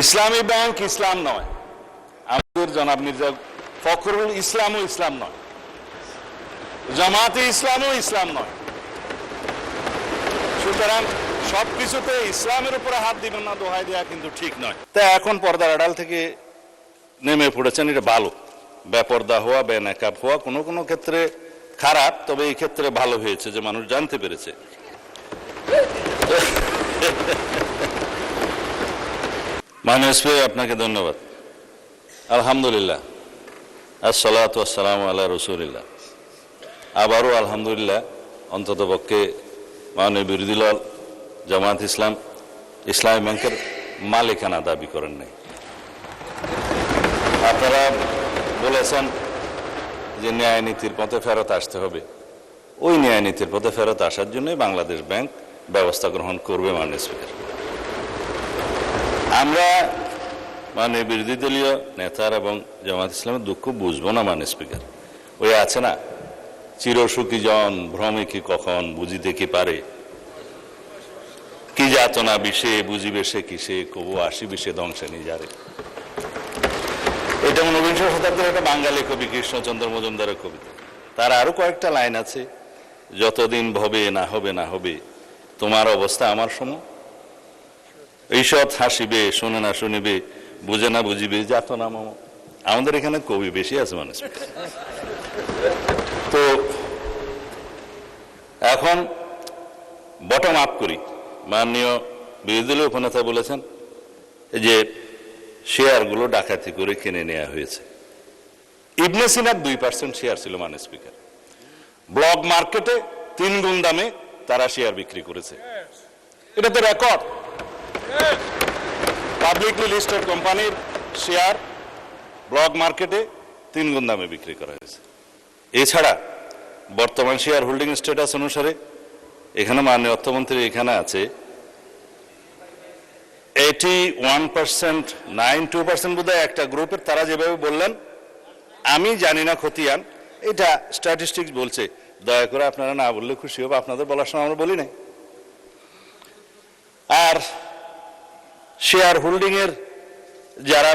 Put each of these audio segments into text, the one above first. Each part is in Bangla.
ইসলামী ব্যাংক ইসলাম নয়, আমাদের জনাব মির্জা ফখরুল ইসলামও ইসলাম নয়, জামাতে ইসলামও ইসলাম নয়। সুতরাং সবকিছুতে ইসলামের উপরে হাত দিবেন না দোহাই দেওয়া কিন্তু ঠিক নয়। তাই এখন পর্দার আড়াল থেকে নেমে পড়েছেন, এটা ভালো। বেপর্দা হওয়া, বেনাকাব হওয়া কোনো কোনো ক্ষেত্রে খারাপ, তবে এই ক্ষেত্রে ভালো হয়েছে যে মানুষ জানতে পেরেছে। মাননীয় স্পিকার, আপনাকে ধন্যবাদ। আলহামদুলিল্লাহ, আসসালাতু ওয়াসসালামু আলা রাসূলিল্লাহ। আবারও আলহামদুলিল্লাহ, অন্তত পক্ষে মাননীয় বিরোধী দল জামাত ইসলাম ইসলামী ব্যাংকের মালিকানা দাবি করেন নাই। আপনারা বলেছেন যে ন্যায় নীতির পথে ফেরত আসতে হবে, ওই ন্যায় নীতির পথে ফেরত আসার জন্যই বাংলাদেশ ব্যাংক ব্যবস্থা গ্রহণ করবে। মাননীয় স্পিকার, আমরা মানে বিরোধী দলীয় নেতার এবং জামাত ইসলামের দুঃখ বুঝবো না। মাননীয় স্পিকার, ওই আছে না, চিরসুখী জন ভ্রমে কি কখন বুঝিতে কি পারে, কি যাতনা বিষে বুঝিবে সে কিসে, কবু আসি বিষে ধ্বংসে নিজারে। এটা ঊনবিংশ শতাব্দীর একটা বাঙালি কবি কৃষ্ণচন্দ্র মজুমদারের কবিতা। তার আরো কয়েকটা লাইন আছে, যতদিন ভবে না হবে না হবে তোমার অবস্থা আমার সম, ঈষৎ হাসিবে শোনে না শুনিবে বুঝে না বুঝিবে যাতনা মম। আমাদের এখানে কবি বেশি আছে মানুষ। তো এখন বটম আপ করি। মাননীয় বিরোধী দলীয় উপনেতা বলেছেন যে শেয়ারগুলো ডাকাতি করে কিনে নেওয়া হয়েছে। ইবনে সিনার 2% শেয়ার ছিল। মাননীয় স্পিকার, ব্লক মার্কেটে 3 গুণ দামে তারা শেয়ার বিক্রি করেছে। এটা তো রেকর্ড। পাবলিকলি লিস্টেড কোম্পানির শেয়ার ব্লক মার্কেটে 3 গুণ দামে বিক্রি করা হয়েছে। এছাড়া বর্তমান শেয়ার হোল্ডিং স্ট্যাটাস অনুসারে এখানে মাননীয় অর্থমন্ত্রী এখানে আছে 81%, 92% বোধহয় একটা গ্রুপের, তারা যেভাবে বললেন আমি জানি না খতিয়ান, এটা স্ট্যাটিস্টিক্স বলছে। দয়া করে আপনারা না বললে খুশি হবো, আপনাদের বলার সময় আমরা বলি নাই। আর শেয়ার হোল্ডিং এর যারা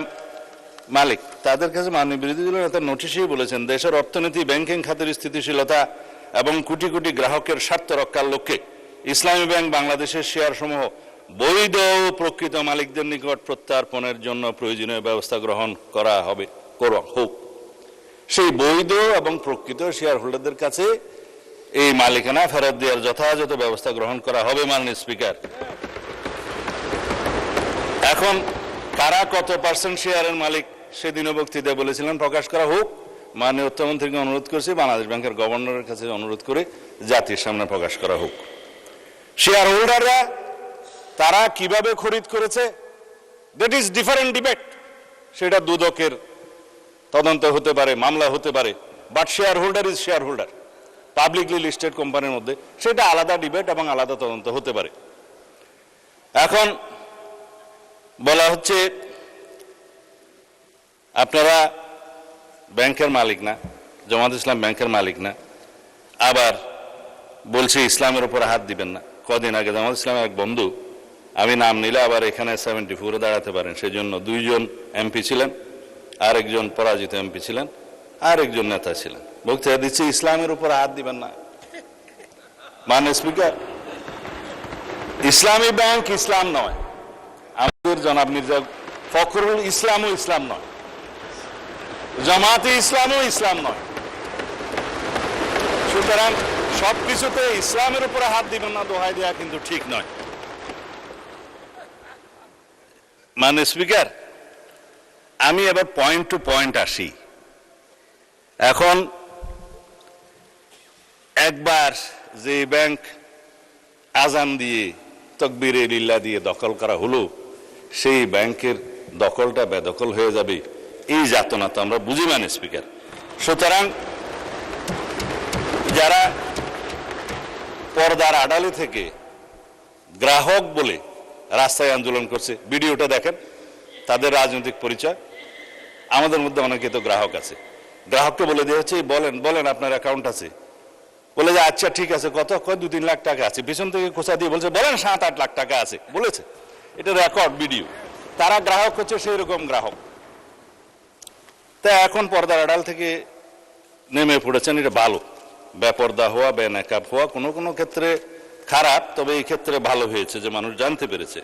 মালিক তাদের কাছে মাননীয় বিরোধী দলের নেতা নোটিশেই বলেছেন দেশের অর্থনীতি, ব্যাংকিং খাতের স্থিতিশীলতা এবং কোটি কোটি গ্রাহকের স্বার্থ রক্ষার লক্ষ্যে ইসলামী ব্যাংক বাংলাদেশের শেয়ার সমূহ বৈধ প্রকৃত মালিকদের নিকট প্রত্যার্পণের জন্য প্রয়োজনীয় ব্যবস্থা গ্রহণ করা হবে, হোক। সেই বৈধ এবং প্রকৃত শেয়ার হোল্ডারদের কাছে এই মালিকানা ফেরত দেওয়ার যথাযথ ব্যবস্থা গ্রহণ করা হবে। মাননীয় স্পিকার, এখন কারা কত পার্সেন্ট শেয়ারের মালিক সেদিনও বক্তৃতায় বলেছিলেন প্রকাশ করা হোক। মাননীয় অর্থমন্ত্রীকে অনুরোধ করেছি, বাংলাদেশ ব্যাংকের গভর্নরের কাছে অনুরোধ করে জাতির সামনে প্রকাশ করা হোক। শেয়ার হোল্ডাররা তারা কিভাবে খরিদ করেছে, দ্যাট ইজ ডিফারেন্ট ডিবেট। সেটা দুদকের তদন্ত হতে পারে, মামলা হতে পারে, but share holder is share holder. Publicly listed কোম্পানির মধ্যে সেটা আলাদা ডিবেট এবং আলাদা তদন্ত হতে পারে। এখন বলা হচ্ছে আপনারা ব্যাংকের মালিক না, জামাত ইসলাম ব্যাংকের মালিক না, আবার বলছে ইসলামের উপর হাত দিবেন না। কদিন আগে জামাত ইসলামের এক বন্ধু, আমি নাম নিলে আবার এখানে 74-এ দাঁড়াতে পারেন, সেই জন্য 2 জন এমপি ছিলেন, আরেকজন পরাজিত এমপি ছিলেন, আরেকজন নেতা ছিলেন, বক্তৃতা দিচ্ছে ইসলামের উপর হাত দিবেন না। মাননীয় স্পিকার, ইসলামী ব্যাংক ইসলাম নয়, আমাদের জনাব মির্জা ফখরুল ইসলামও ইসলাম নয়, জামাতে ইসলামও ইসলাম নয়। সুতরাং সবকিছুতে ইসলামের উপরে হাত দিবেন না দোহাই দেওয়া কিন্তু ঠিক নয়। মাননীয় স্পিকার, আমি এবার পয়েন্ট টু পয়েন্ট আসি। এখন একবার যে ব্যাংক আজান দিয়ে তকবীরে লিল্লাহ দিয়ে দখল করা হলো, সেই ব্যাংকের দখলটা বেদখল হয়ে যাবে, এই যাতনা তো আমরা বুঝি। মাননীয় স্পিকার, সুতরাং যারা পর্দার আড়ালে থেকে গ্রাহক বলে রাস্তায় আন্দোলন করছে, ভিডিওটা দেখেন, তাদের রাজনৈতিক পরিচয়। আমাদের মধ্যে অনেকে তো গ্রাহক আছে, গ্রাহককে বলে দেওয়া হচ্ছে বলেন বলেন আপনার অ্যাকাউন্ট আছে, বলে যে আচ্ছা ঠিক আছে, কত, 2-3 লাখ টাকা আছে, পিছন থেকে খোঁচা দিয়ে বলছে বলেন 7-8 লাখ টাকা আছে, বলেছে। এটা রেকর্ড ভিডিও। তারা গ্রাহক হচ্ছে সেই রকম গ্রাহক। তা এখন পর্দার আড়াল থেকে নেমে পড়েছেন, এটা ভালো। বেপর্দা হওয়া, বেনাকাব হওয়া কোনো কোনো ক্ষেত্রে খারাপ, তবে এই ক্ষেত্রে ভালো হয়েছে যে মানুষ জানতে পেরেছে